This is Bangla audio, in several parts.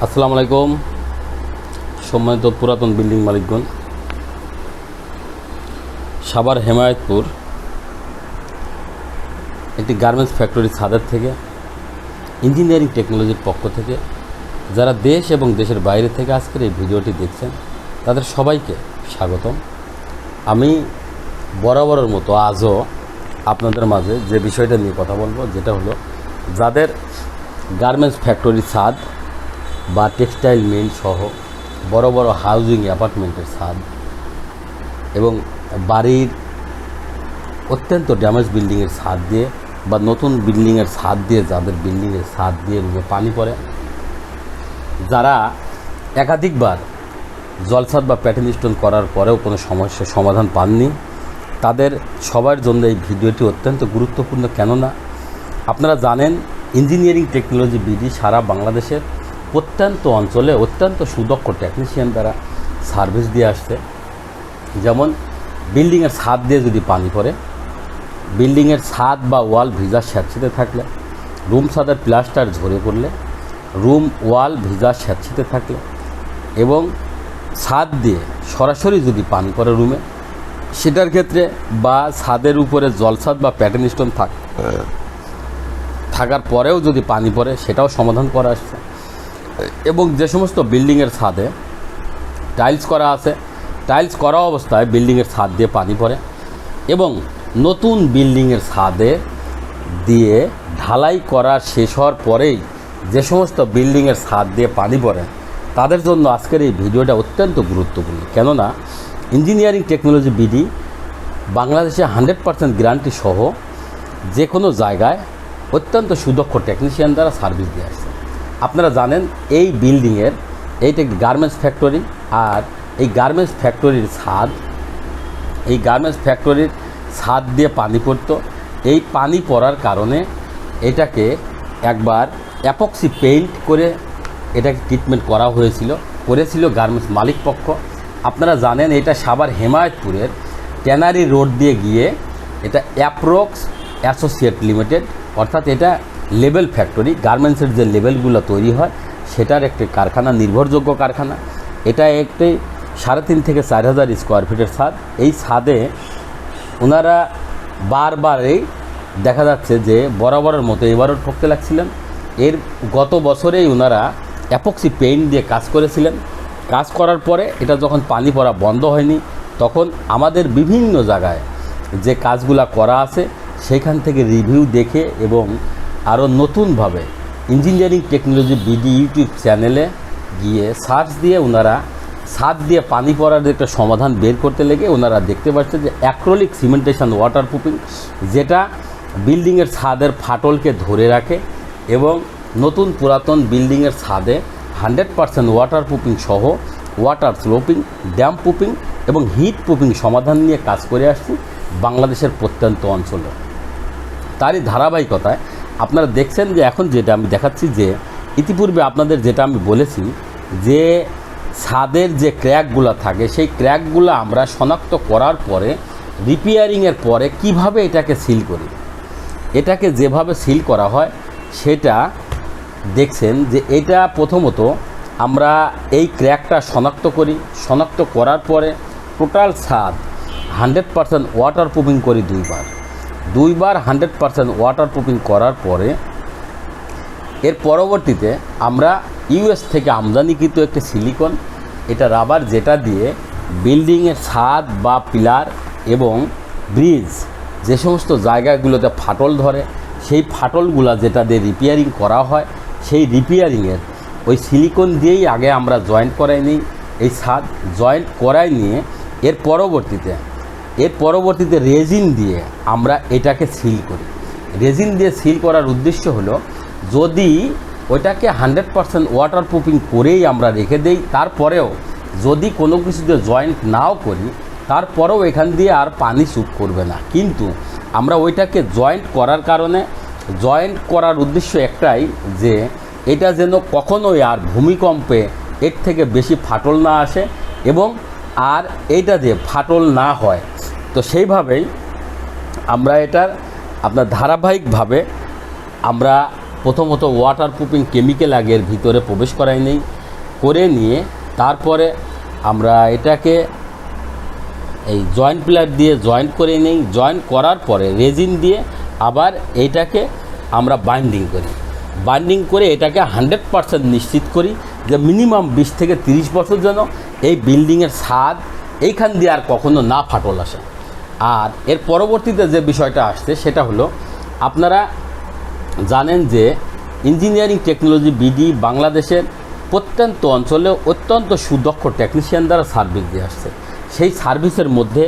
আসসালামু আলাইকুম সম্মানিত পুরাতন বিল্ডিং মালিকগণ। সাভার হেমায়েতপুর একটি গার্মেন্টস ফ্যাক্টরির ছাদের থেকে ইঞ্জিনিয়ারিং টেকনোলজির পক্ষ থেকে যারা দেশ এবং দেশের বাইরে থেকে আজকের এই ভিডিওটি দেখছেন তাদের সবাইকে স্বাগতম। আমি বরাবরের মতো আজও আপনাদের মাঝে যে বিষয়টা নিয়ে কথা বলবো, যেটা হলো যাদের গার্মেন্টস ফ্যাক্টরির ছাদ বা টেক্সটাইল মিল সহ বড় বড় হাউজিং অ্যাপার্টমেন্টের ছাদ এবং বাড়ির অত্যন্ত ড্যামেজ বিল্ডিংয়ের ছাদ দিয়ে বা নতুন বিল্ডিংয়ের ছাদ দিয়ে, যাদের বিল্ডিংয়ের ছাদ দিয়ে রুমে পানি পড়ে, যারা একাধিকবার জলছাদ বা প্যাটার্ন স্টোন করার পরেও কোনো সমস্যার সমাধান পাননি, তাদের সবার জন্য এই ভিডিওটি অত্যন্ত গুরুত্বপূর্ণ। কেননা আপনারা জানেন ইঞ্জিনিয়ারিং টেকনোলজি বিডি সারা বাংলাদেশের প্রত্যন্ত অঞ্চলে অত্যন্ত সুদক্ষ টেকনিশিয়ান দ্বারা সার্ভিস দিয়ে আসছে। যেমন বিল্ডিংয়ের ছাদ দিয়ে যদি পানি পড়ে, বিল্ডিংয়ের ছাদ বা ওয়াল ভিজা স্যাঁতসেঁতে থাকলে, রুম ছাদের প্লাস্টার ঝরে পড়লে, রুম ওয়াল ভিজা স্যাঁতসেঁতে থাকলে এবং ছাদ দিয়ে সরাসরি যদি পানি পড়ে রুমে, সেটার ক্ষেত্রে বা ছাদের উপরে জলছাদ বা প্যাটার্ন স্টোন থাকার পরেও যদি পানি পড়ে, সেটাও সমাধান করা আসছে। এবং যে সমস্ত বিল্ডিংয়ের ছাদে টাইলস করা আছে, টাইলস করা অবস্থায় বিল্ডিংয়ের ছাদ দিয়ে পানি পড়ে এবং নতুন বিল্ডিংয়ের ছাদে দিয়ে ঢালাই করা শেষ হওয়ার পরেই যে সমস্ত বিল্ডিংয়ের ছাদ দিয়ে পানি পড়ে, তাদের জন্য আজকের এই ভিডিওটা অত্যন্ত গুরুত্বপূর্ণ। কেননা ইঞ্জিনিয়ারিং টেকনোলজি বিডি বাংলাদেশে 100% গ্যারান্টি সহ যে কোনো জায়গায় অত্যন্ত সুদক্ষ টেকনিশিয়ান দ্বারা সার্ভিস দিয়ে আসছে। আপনারা জানেন এই বিল্ডিংয়ের এইটা একটি গার্মেন্টস ফ্যাক্টরি, আর এই গার্মেন্টস ফ্যাক্টরির ছাদ দিয়ে পানি পড়তো। এই পানি পড়ার কারণে এটাকে একবার অ্যাপক্সি পেইন্ট করে এটাকে ট্রিটমেন্ট করেছিল গার্মেন্টস মালিক পক্ষ। আপনারা জানেন এটা সাভার হেমায়েতপুরের ট্যানারি রোড দিয়ে গিয়ে এটা অ্যাপ্রক্স অ্যাসোসিয়েট লিমিটেড, অর্থাৎ এটা লেবেল ফ্যাক্টরি, গার্মেন্টসের যে লেবেলগুলো তৈরি হয় সেটার একটি কারখানা, নির্ভরযোগ্য কারখানা। এটা একটি 3.5 থেকে 4,000 স্কোয়ার ফিটের ছাদ। এই ছাদে ওনারা বারবারই দেখা যাচ্ছে যে বরাবরের মতো এবারও ঠকতে লাগছিলেন। এর গত বছরেই ওনারা অ্যাপক্সি পেইন্ট দিয়ে কাজ করেছিলেন। কাজ করার পরে এটা যখন পানি পড়া বন্ধ হয়নি, তখন আমাদের বিভিন্ন জায়গায় যে কাজগুলা করা আছে সেখান থেকে রিভিউ দেখে এবং আরও নতুনভাবে ইঞ্জিনিয়ারিং টেকনোলজি বিডি ইউটিউব চ্যানেলে গিয়ে সার্চ দিয়ে ওনারা ছাদ দিয়ে পানি পড়ার একটা সমাধান বের করতে লেগে ওনারা দেখতে পাচ্ছে যে অ্যাক্রিলিক সিমেন্টেশন ওয়াটারপ্রুফিং, যেটা বিল্ডিংয়ের ছাদের ফাটলকে ধরে রাখে এবং নতুন পুরাতন বিল্ডিংয়ের ছাদে 100% ওয়াটারপ্রুফিং সহ ওয়াটার স্লোপিং, ড্যাম প্রুফিং এবং হিট প্রুফিং সমাধান নিয়ে কাজ করে আসছি বাংলাদেশের প্রত্যন্ত অঞ্চলে। তারই ধারাবাহিকতায় আপনারা দেখছেন যে এখন যেটা আমি দেখাচ্ছি, যে ইতিপূর্বে আপনাদের যেটা আমি বলেছি যে ছাদের যে ক্র্যাকগুলো থাকে সেই ক্র্যাকগুলো আমরা শনাক্ত করার পরে রিপেয়ারিংয়ের পরে কিভাবে এটাকে সিল করি, এটাকে যেভাবে সিল করা হয় সেটা দেখছেন যে এটা প্রথমত আমরা এই ক্র্যাকটা শনাক্ত করি। শনাক্ত করার পরে টোটাল ছাদ 100% ওয়াটারপ্রুফিং করি দুইবার 100% ওয়াটারপ্রুফিং করার পরে এর পরবর্তীতে আমরা ইউএস থেকে আমদানিকৃত একটি সিলিকন, এটা রাবার, যেটা দিয়ে বিল্ডিংয়ের ছাদ বা পিলার এবং ব্রিজ যে সমস্ত জায়গাগুলোতে ফাটল ধরে সেই ফাটলগুলো যেটা দিয়ে রিপেয়ারিং করা হয়, সেই রিপেয়ারিংয়ের ওই সিলিকন দিয়েই আগে আমরা জয়েন্ট করাই নিই। এই ছাদ জয়েন্ট করাই নিয়ে এর পরবর্তীতে রেজিন দিয়ে আমরা এটাকে সিল করি। রেজিন দিয়ে সিল করার উদ্দেশ্য হলো যদি ওইটাকে 100% ওয়াটারপ্রুফিং করেই আমরা রেখে দেই, তারপরেও যদি কোনো কিছুতে জয়েন্ট নাও করি, তারপরেও এখান দিয়ে আর পানি স্যুপ করবে না। কিন্তু আমরা ওইটাকে জয়েন্ট করার উদ্দেশ্য একটাই, যে এটা যেন কখনোই আর ভূমিকম্পে এর থেকে বেশি ফাটল না আসে এবং আর এইটা যে ফাটল না হয়। তো সেইভাবেই আমরা এটার আপনার ধারাবাহিকভাবে আমরা প্রথমত ওয়াটার প্রুফিং কেমিক্যাল আগে এর ভিতরে প্রবেশ করাই নেই, করে নিয়ে তারপরে আমরা এটাকে এই জয়েন্ট প্লার দিয়ে জয়েন্ট করে নেই, জয়েন্ট করার পরে রেজিন দিয়ে আবার এইটাকে আমরা বাইন্ডিং করি, বাইন্ডিং করে এটাকে 100% নিশ্চিত করি যে মিনিমাম 20 থেকে 30 বছর যেন এই বিল্ডিংয়ের ছাদ এইখান দিয়ে আর কখনো না ফাটল আসে। আর এর পরবর্তীতে যে বিষয়টা আসছে সেটা হলো, আপনারা জানেন যে ইঞ্জিনিয়ারিং টেকনোলজি বিডি বাংলাদেশের প্রত্যন্ত অঞ্চলে অত্যন্ত সুদক্ষ টেকনিশিয়ান দ্বারা সার্ভিস দিয়ে আসছে। সেই সার্ভিসের মধ্যে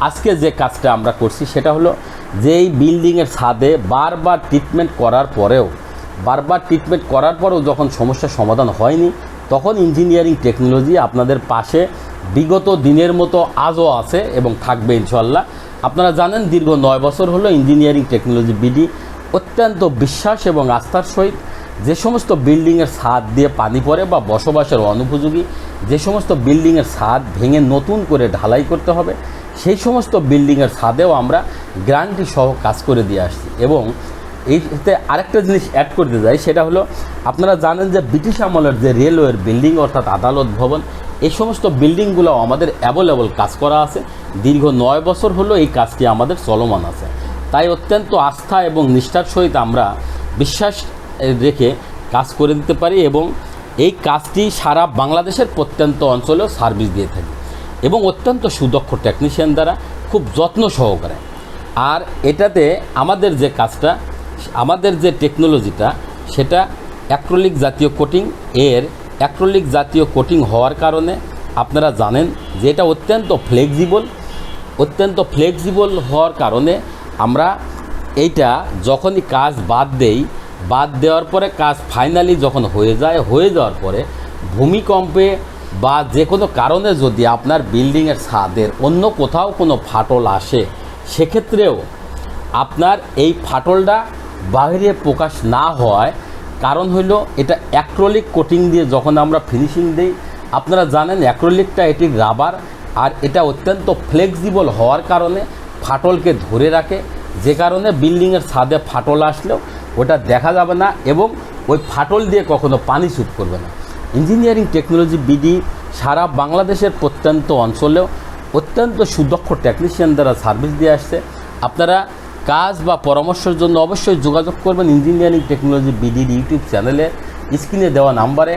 আজকে যে কাজটা আমরা করছি সেটা হলো যে এই বিল্ডিংয়ের ছাদে বারবার ট্রিটমেন্ট করার পরেও যখন সমস্যার সমাধান হয়নি, তখন ইঞ্জিনিয়ারিং টেকনোলজি আপনাদের পাশে বিগত দিনের মতো আজও আছে এবং থাকবে ইনশাল্লাহ। আপনারা জানেন দীর্ঘ 9 বছর হলো ইঞ্জিনিয়ারিং টেকনোলজি বিডি অত্যন্ত বিশ্বাস এবং আস্থার সহিত যে সমস্ত বিল্ডিংয়ের ছাদ দিয়ে পানি পড়ে বা বসবাসের অনুপযোগী, যে সমস্ত বিল্ডিংয়ের ছাদ ভেঙে নতুন করে ঢালাই করতে হবে, সেই সমস্ত বিল্ডিংয়ের ছাদেও আমরা গ্যারান্টি সহ কাজ করে দিয়ে আসছি। এবং এইতে আরেকটা জিনিস অ্যাড করতে যাই, সেটা হলো আপনারা জানেন যে ব্রিটিশ আমলের যে রেলওয়ের বিল্ডিং অর্থাৎ আদালত ভবন, এই সমস্ত বিল্ডিংগুলো আমাদের অ্যাভেলেবল কাজ করা আছে। দীর্ঘ 9 বছর হলো এই কাজটি আমাদের চলমান আছে। তাই অত্যন্ত আস্থা এবং নিষ্ঠার সহিত আমরা বিশ্বাস রেখে কাজ করে দিতে পারি এবং এই কাজটি সারা বাংলাদেশের প্রত্যন্ত অঞ্চলেও সার্ভিস দিয়ে থাকি এবং অত্যন্ত সুদক্ষ টেকনিশিয়ান দ্বারা খুব যত্ন সহকারে। আর এটাতে আমাদের যে কাজটা, আমাদের যে টেকনোলজিটা, সেটা অ্যাক্রিলিক জাতীয় কোটিং। এর অ্যাক্রিলিক জাতীয় কোটিং হওয়ার কারণে আপনারা জানেন যে এটা অত্যন্ত ফ্লেক্সিবল হওয়ার কারণে আমরা এইটা যখনই কাজ বাদ দেওয়ার পরে কাজ ফাইনালি যখন হয়ে যাওয়ার পরে ভূমিকম্পে বা যে কোনো কারণে যদি আপনার বিল্ডিংয়ের ছাদের অন্য কোথাও কোনো ফাটল আসে, সেক্ষেত্রেও আপনার এই ফাটলটা বাইরে প্রকাশ না হয়। কারণ হলো এটা অ্যাক্রিলিক কোটিং দিয়ে যখন আমরা ফিনিশিং দিই, আপনারা জানেন অ্যাক্রিলিকটা এটি রাবার, আর এটা অত্যন্ত ফ্লেক্সিবল হওয়ার কারণে ফাটলকে ধরে রাখে, যে কারণে বিল্ডিংয়ের ছাদে ফাটল আসলেও ওটা দেখা যাবে না এবং ওই ফাটল দিয়ে কখনো পানি স্যুট করবে না। ইঞ্জিনিয়ারিং টেকনোলজি বিডি সারা বাংলাদেশের প্রত্যন্ত অঞ্চলেও অত্যন্ত সুদক্ষ টেকনিশিয়ান দ্বারা সার্ভিস দিয়ে আসছে। আপনারা কাজ বা পরামর্শের জন্য অবশ্যই যোগাযোগ করবেন ইঞ্জিনিয়ারিং টেকনোলজি বিডির ইউটিউব চ্যানেলে স্ক্রিনে দেওয়া নাম্বারে।